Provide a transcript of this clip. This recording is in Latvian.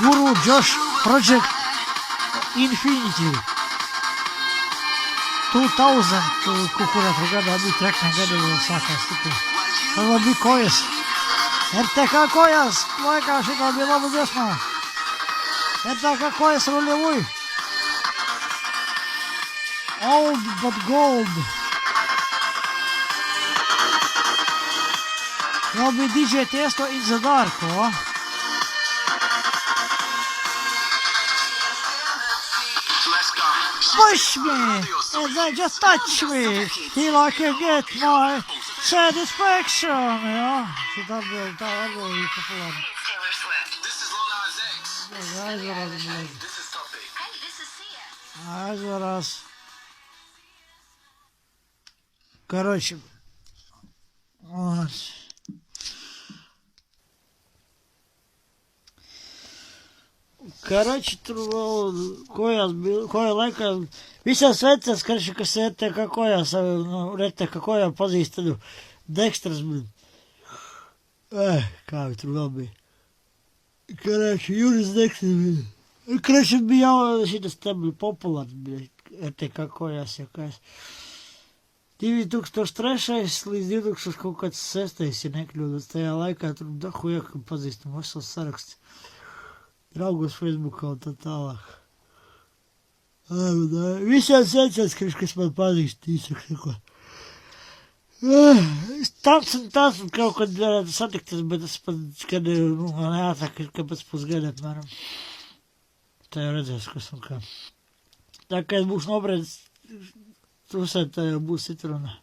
Guru Josh Project Infinity 2000 kukura тогава би трек някъде в сакастите. Това би Кояс. РТК Кояс. Това е каше, това било бъдесно. РТК Кояс ролевой. Old but gold. Това би DJ Testo in the dark, Push me, and then just touch me, till I can get my satisfaction, ja. Så där var ju populärt. Зараз. Короче. Вот. Короче, koja laika, visās vecās, karši, kas RTK Kojās, nu, RTK Kojā pazīstadu, Dekstras, kā vi tur vēl bija. Короче, Juris Dekstras bija. Короче, bija jau šitas te bija populārs, bija RTK Kojās, jau kā es. 2003. līdz 2006. ja nekļūdos, tajā laikā tur dahujaka pazīstam vesels saraksts. Draugos Facebookā un tā tālāk. Visās vecās, kas man pazīst, īsāk sakot. Tāds kaut kad varētu satikties, bet es pat, kad man jāsaka, ka pēc pusgada, apmēram. Tā jau redzēs, kas un kā. Tā kā es būšu nobriedis, tu visai tā jau būs citrona.